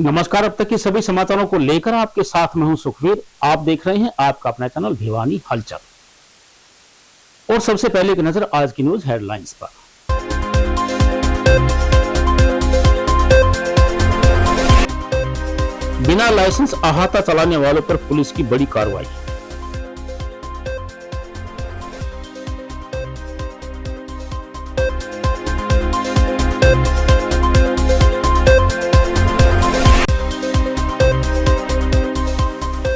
नमस्कार। अब तक के सभी समाचारों को लेकर आपके साथ मैं हूं सुखवीर। आप देख रहे हैं आपका अपना चैनल भिवानी हलचल। और सबसे पहले एक नजर आज की न्यूज हेडलाइंस पर। बिना लाइसेंस अहाता चलाने वालों पर पुलिस की बड़ी कार्रवाई।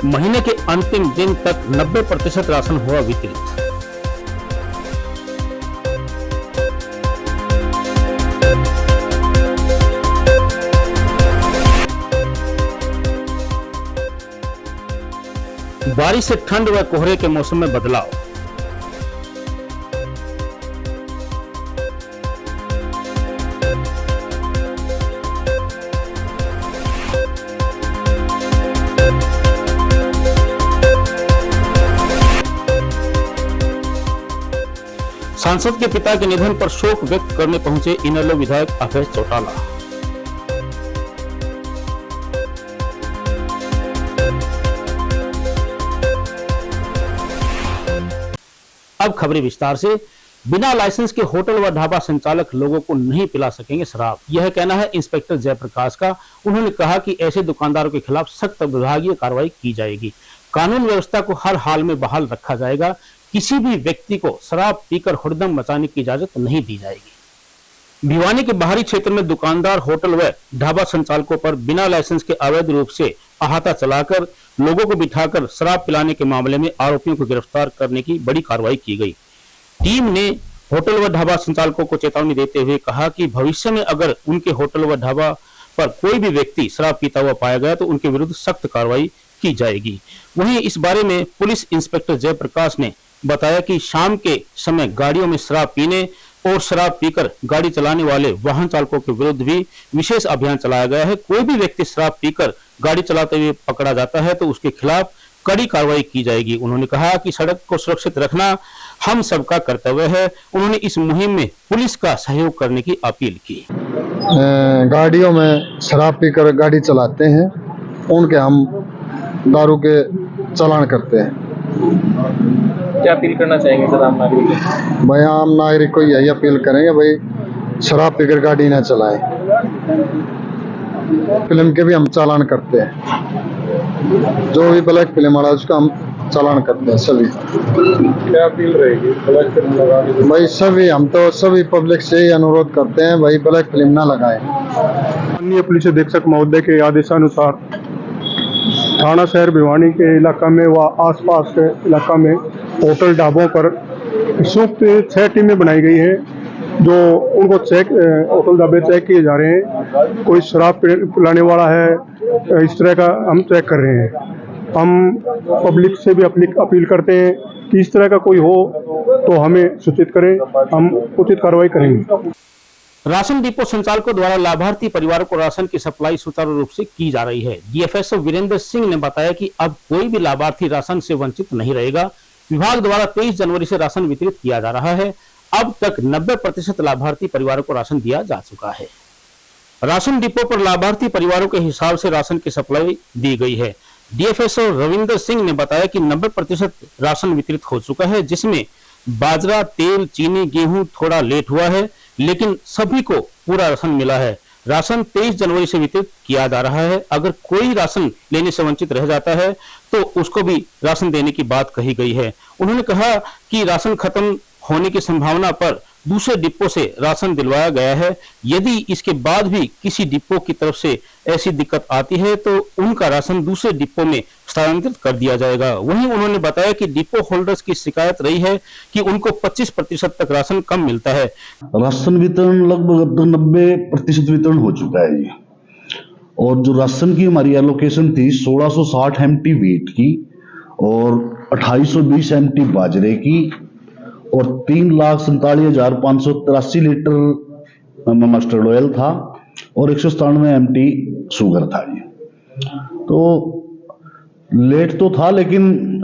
महीने के अंतिम दिन तक 90% राशन हुआ वितरित। बारिश से ठंड व कोहरे के मौसम में बदलाव। सांसद के पिता के निधन पर शोक व्यक्त करने पहुंचे इनेलो विधायक अभय चौटाला। अब खबरें विस्तार से। बिना लाइसेंस के होटल व ढाबा संचालक लोगों को नहीं पिला सकेंगे शराब, यह कहना है इंस्पेक्टर जयप्रकाश का। उन्होंने कहा कि ऐसे दुकानदारों के खिलाफ सख्त विभागीय कार्रवाई की जाएगी। कानून व्यवस्था को हर हाल में बहाल रखा जाएगा। किसी भी व्यक्ति को शराब पीकर हुड़दंग मचाने की इजाजत नहीं दी जाएगी। भिवानी के बाहरी क्षेत्र में दुकानदार, होटल व ढाबा संचालकों पर बिना लाइसेंस के अवैध रूप से अहाता चलाकर लोगों को बिठाकर शराब पिलाने के मामले में आरोपियों को गिरफ्तार करने की बड़ी कार्रवाई की गई। टीम ने होटल व ढाबा संचालकों को चेतावनी देते हुए कहा कि भविष्य में अगर उनके होटल व ढाबा पर कोई भी व्यक्ति शराब पीता हुआ पाया गया तो उनके विरुद्ध सख्त कार्रवाई की जाएगी। वहीं इस बारे में पुलिस इंस्पेक्टर जयप्रकाश ने बताया कि शाम के समय गाड़ियों में शराब पीने और शराब पीकर गाड़ी चलाने वाले वाहन चालकों के विरुद्ध भी विशेष अभियान चलाया गया है। कोई भी व्यक्ति शराब पीकर गाड़ी चलाते हुए पकड़ा जाता है तो उसके खिलाफ कड़ी कार्रवाई की जाएगी। उन्होंने कहा कि सड़क को सुरक्षित रखना हम सबका कर्तव्य है। उन्होंने इस मुहिम में पुलिस का सहयोग करने की अपील की। गाड़ियों में शराब पीकर गाड़ी चलाते हैं, उनके हम दारू के चालान करते हैं। क्या अपील करना चाहेंगे सर आम नागरिक को? भाई आम नागरिक को यही अपील करेंगे, भाई शराब पीकर गाड़ी ना चलाएं। फिल्म के भी हम चालान करते हैं, जो भी ब्लैक फिल्म वाला उसका हम चालान करते हैं सभी। क्या अपील रहेगी ब्लैक फिल्म लगाने की? भाई सभी हम तो सभी पब्लिक से ही अनुरोध करते हैं, भाई ब्लैक फिल्म ना लगाएं। माननीय पुलिस अधीक्षक महोदय के आदेशानुसार थाना शहर भिवानी के इलाका में व आसपास के इलाका में होटल ढाबों पर संयुक्त 6 टीमें बनाई गई है, जो उनको होटल ढाबे चेक किए जा रहे हैं। कोई शराब पिलाने वाला है, इस तरह का हम चेक कर रहे हैं। हम पब्लिक से भी अपनी अपील करते हैं कि इस तरह का कोई हो तो हमें सूचित करें, हम उचित कार्रवाई करेंगे। राशन डिपो संचालकों द्वारा लाभार्थी परिवारों को राशन की सप्लाई सुचारू रूप से की जा रही है। डीएफएसओ वीरेंद्र सिंह ने बताया कि अब कोई भी लाभार्थी राशन से वंचित नहीं रहेगा। विभाग द्वारा 23 जनवरी से राशन वितरित किया जा रहा है। अब तक 90% लाभार्थी परिवारों को राशन दिया जा चुका है। राशन डिपो पर लाभार्थी परिवारों के हिसाब से राशन की सप्लाई दी गई है। डीएफएसओ रविंद्र सिंह ने बताया कि 90% राशन वितरित हो चुका है, जिसमें बाजरा, तेल, चीनी, गेहूं थोड़ा लेट हुआ है, लेकिन सभी को पूरा राशन मिला है। राशन 23 जनवरी से वितरित किया जा रहा है। अगर कोई राशन लेने से वंचित रह जाता है तो उसको भी राशन देने की बात कही गई है। उन्होंने कहा कि राशन खत्म होने की संभावना पर दूसरे डिपो से राशन दिलवाया गया है। यदि इसके बाद भी किसी डिपो की तरफ से ऐसी दिक्कत आती है तो उनका राशन दूसरे डिपो में स्थानांतरित कर दिया जाएगा। वहीं उन्होंने बताया कि डिपो होल्डर्स की शिकायत रही है कि उनको 25% तक राशन कम मिलता है। राशन वितरण लगभग 90% वितरण हो चुका है ये। और जो राशन की हमारी एलोकेशन थी 1660 एमटी व्हीट की और 2820 एमटी बाजरे की और 3,47,583 लीटर मस्टर्ड ऑयल था और 197 एमटी शुगर था। ये तो लेट तो था, लेकिन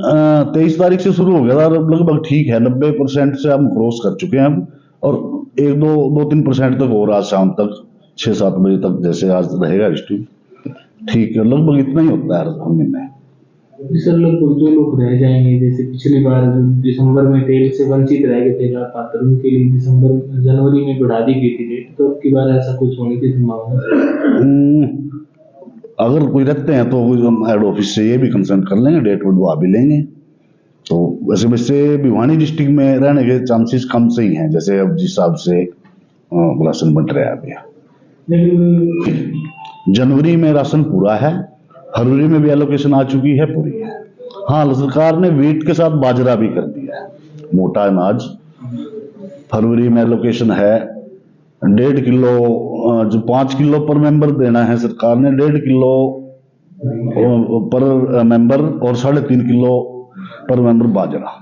23 तारीख से शुरू हो गया था, लगभग ठीक है। 90% से हम क्रॉस कर चुके हैं अब, और 1-2-3% तक हो रहा शाम तक 6-7 बजे तक, जैसे आज रहेगा स्ट्रीम ठीक है, लगभग इतना ही होता है हर महीने। सर लगभग जो लोग रह जाएंगे, जैसे पिछली बार दिसंबर में तेल से वंचित रह गए थे पात्र, उनके लिए जनवरी में बढ़ा दी गई थी डेट, तो अब की बार ऐसा कुछ होने की संभावना? अगर कोई रखते हैं तो हम हेड ऑफिस से ये भी कंसर्न कर लेंगे, डेट बढ़वा भी लेंगे। तो वैसे वैसे भिवानी डिस्ट्रिक्ट में रहने के चांसेस कम से ही हैं, जैसे अब जिस हिसाब से राशन बंट रहा है अभी। लेकिन जनवरी में राशन पूरा है, फरवरी में भी एलोकेशन आ चुकी है, पूरी है। हाँ, सरकार ने वीट के साथ बाजरा भी कर दिया है, मोटा अनाज। फरवरी में एलोकेशन है 1.5 किलो, जो 5 किलो पर मेंबर देना है सरकार ने, 1.5 किलो पर मेंबर और 3.5 किलो पर मेंबर बाजरा।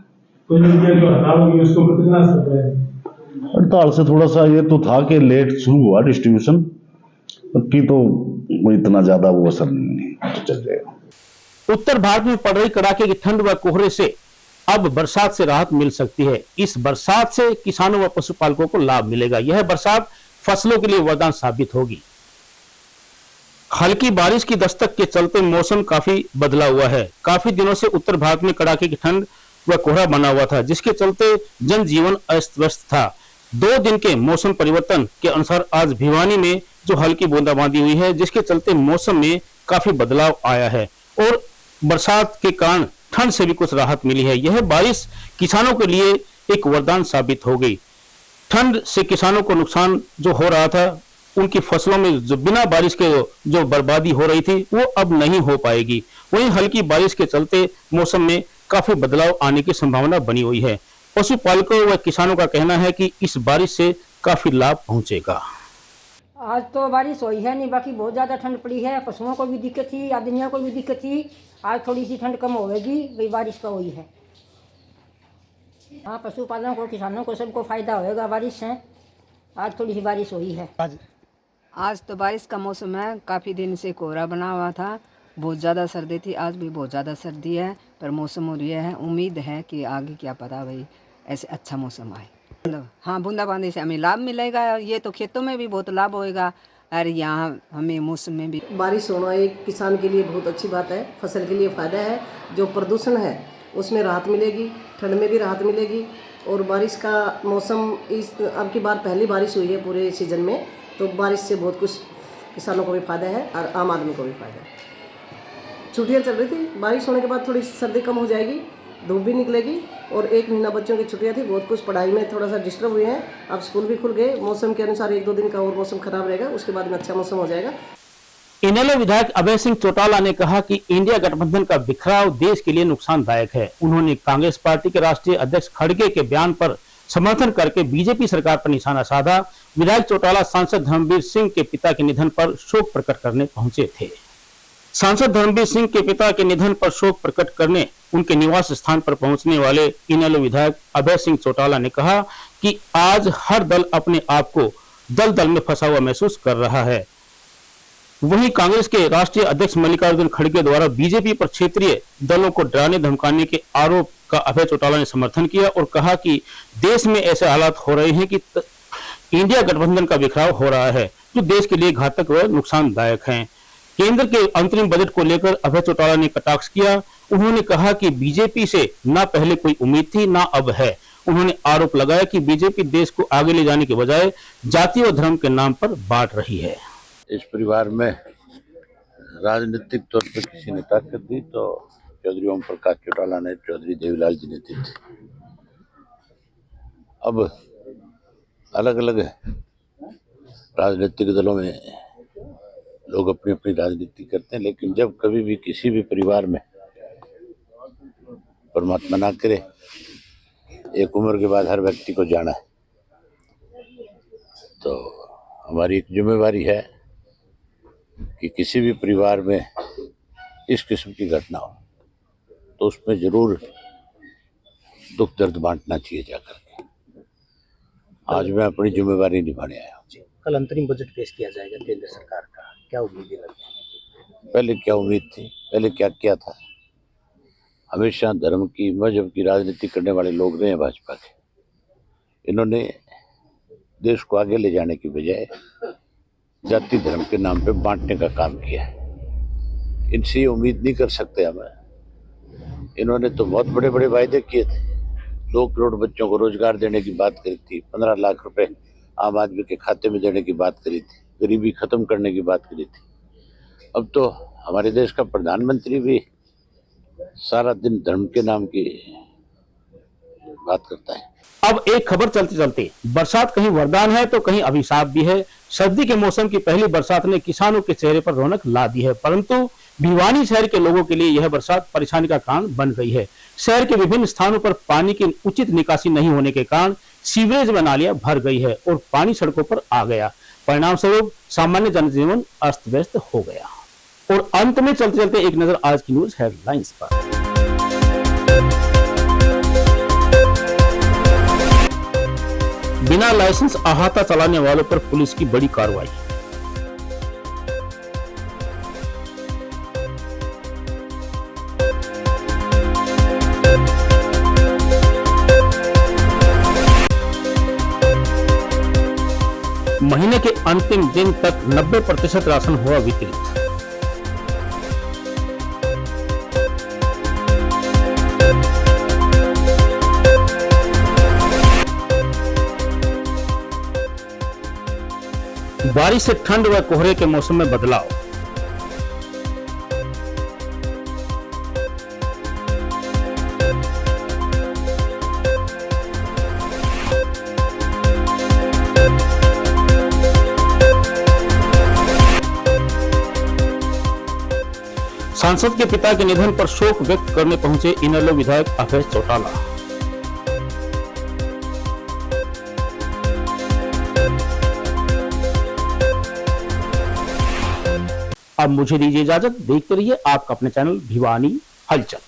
हड़ताल से थोड़ा सा ये तो था कि लेट शुरू हुआ डिस्ट्रीब्यूशन की, तो वो इतना ज्यादा वो असर नहीं तो चल जाएगा। उत्तर भारत में पड़ रही कड़ाके की ठंड व कोहरे से अब बरसात से राहत मिल सकती है। इस बरसात से किसानों व पशुपालकों को लाभ मिलेगा। यह बरसात फसलों के लिए वरदान साबित होगी। हल्की बारिश की दस्तक के चलते मौसम काफी बदला हुआ है। काफी दिनों से उत्तर भारत में कड़ाके की ठंड व कोहरा बना हुआ था, जिसके चलते जनजीवन अस्त व्यस्त था। 2 दिन के मौसम परिवर्तन के अनुसार आज भिवानी में जो हल्की बूंदाबांदी हुई है, जिसके चलते मौसम में काफी बदलाव आया है और बरसात के कारण ठंड से भी कुछ राहत मिली है। यह बारिश किसानों के लिए एक वरदान साबित हो गई। ठंड से किसानों को नुकसान जो हो रहा था, उनकी फसलों में जो बिना बारिश के जो बर्बादी हो रही थी, वो अब नहीं हो पाएगी। वहीं हल्की बारिश के चलते मौसम में काफी बदलाव आने की संभावना बनी हुई है। पशुपालकों व किसानों का कहना है कि इस बारिश से काफी लाभ पहुंचेगा। आज तो बारिश हुई है नहीं, बाकी बहुत ज़्यादा ठंड पड़ी है। पशुओं को भी दिक्कत थी, आदमियों को भी दिक्कत थी। आज थोड़ी सी ठंड कम होगी, भाई बारिश का हुई है। हाँ, पशुपालकों को, किसानों को, सबको फ़ायदा होएगा बारिश से। आज थोड़ी सी बारिश हुई है। आज तो बारिश का मौसम है, काफ़ी दिन से कोहरा बना हुआ था, बहुत ज़्यादा सर्दी थी। आज भी बहुत ज़्यादा सर्दी है, पर मौसम हो रही है। उम्मीद है कि आगे क्या पता भाई ऐसे अच्छा मौसम आए। हाँ, बूंदाबांदी से हमें लाभ मिलेगा। ये तो खेतों में भी बहुत लाभ होएगा और यहाँ हमें मौसम में भी। बारिश होना एक किसान के लिए बहुत अच्छी बात है, फसल के लिए फ़ायदा है। जो प्रदूषण है उसमें राहत मिलेगी, ठंड में भी राहत मिलेगी। और बारिश का मौसम इस अब की बार पहली बारिश हुई है पूरे सीजन में, तो बारिश से बहुत कुछ किसानों को भी फ़ायदा है और आम आदमी को भी फ़ायदा है। छुट्टियाँ चल रही थी, बारिश होने के बाद थोड़ी सर्दी कम हो जाएगी, धूप भी निकलेगी। और 1 महीना बच्चों की छुट्टियाँ थी, बहुत कुछ पढ़ाई में थोड़ा सा डिस्टर्ब हुए हैं। अब स्कूल भी खुल गए। मौसम के अनुसार 1-2 दिन का और मौसम खराब रहेगा, उसके बाद में अच्छा मौसम हो जाएगा। इनेलो विधायक अभय सिंह चौटाला ने कहा कि इंडिया गठबंधन का बिखराव देश के लिए नुकसानदायक है। उन्होंने कांग्रेस पार्टी के राष्ट्रीय अध्यक्ष खड़गे के बयान पर समर्थन करके बीजेपी सरकार पर निशाना साधा। विधायक चौटाला सांसद धर्मवीर सिंह के पिता के निधन पर शोक प्रकट करने पहुंचे थे। सांसद धर्मवीर सिंह के पिता के निधन पर शोक प्रकट करने उनके निवास स्थान पर पहुंचने वाले इनेलो विधायक अभय सिंह चौटाला ने कहा कि आज हर दल अपने आप को दलदल में फंसा हुआ महसूस कर रहा है। वहीं कांग्रेस के राष्ट्रीय अध्यक्ष मल्लिकार्जुन खड़गे द्वारा बीजेपी पर क्षेत्रीय दलों को डराने धमकाने के आरोप का अभय चौटाला ने समर्थन किया और कहा कि देश में ऐसे हालात हो रहे हैं कि इंडिया गठबंधन का बिखराव हो रहा है, जो देश के लिए घातक व नुकसानदायक है। केंद्र के अंतरिम बजट को लेकर अभय चौटाला ने कटाक्ष किया। उन्होंने कहा कि बीजेपी से ना पहले कोई उम्मीद थी, ना अब है। उन्होंने आरोप लगाया कि बीजेपी देश को आगे ले जाने के बजाय जाति और धर्म के नाम पर बांट रही है। इस परिवार में राजनीतिक तौर पर किसी ने ताकत दी तो चौधरी ओम प्रकाश चौटाला ने, चौधरी देवीलाल जी ने दी थी। अब अलग अलग राजनीतिक दलों में लोग अपनी अपनी राजनीति करते हैं, लेकिन जब कभी भी किसी भी परिवार में, परमात्मा ना करे, एक उम्र के बाद हर व्यक्ति को जाना है, तो हमारी एक जिम्मेवारी है कि किसी भी परिवार में इस किस्म की घटना हो तो उसमें जरूर दुख दर्द बांटना चाहिए जाकर के। आज मैं अपनी जिम्मेवारी निभाने आया हूँ। कल अंतरिम बजट पेश किया जाएगा केंद्र सरकार का, क्या उम्मीदें लगती हैं? पहले क्या उम्मीद थी, पहले क्या किया था? हमेशा धर्म की, मजहब की राजनीति करने वाले लोग रहे हैं भाजपा के। इन्होंने देश को आगे ले जाने की बजाय जाति धर्म के नाम पे बांटने का काम किया है। इनसे उम्मीद नहीं कर सकते हमें। इन्होंने तो बहुत बड़े बड़े वायदे किए थे। 2 करोड़ बच्चों को रोजगार देने की बात करी थी, 15 लाख रुपए आम आदमी के खाते में देने की बात करी थी, गरीबी खत्म करने की बात करी थी। अब तो हमारे देश का प्रधानमंत्री भी सारा दिन धर्म के नाम की बात करता है। अब एक खबर चलते चलते, बरसात कहीं वरदान है तो कहीं अभिशाप भी है। सर्दी के मौसम की पहली बरसात ने किसानों के चेहरे पर रौनक ला दी है, परंतु भिवानी शहर के लोगों के लिए यह बरसात परेशानी का कारण बन गई है। शहर के विभिन्न स्थानों पर पानी की उचित निकासी नहीं होने के कारण सीवरेज में नालियां भर गई है और पानी सड़कों पर आ गया। परिणाम स्वरूप सामान्य जनजीवन अस्त व्यस्त हो गया। और अंत में चलते चलते एक नजर आज की न्यूज हेडलाइंस पर। बिना लाइसेंस अहाता चलाने वालों पर पुलिस की बड़ी कार्रवाई। महीने के अंतिम दिन तक 90% राशन हुआ वितरित। बारिश से ठंड व कोहरे के मौसम में बदलाव। सांसद के पिता के निधन पर शोक व्यक्त करने पहुंचे इनेलो विधायक अभय चौटाला। अब मुझे दीजिए इजाजत। देखते रहिए आपका अपने चैनल भिवानी हलचल।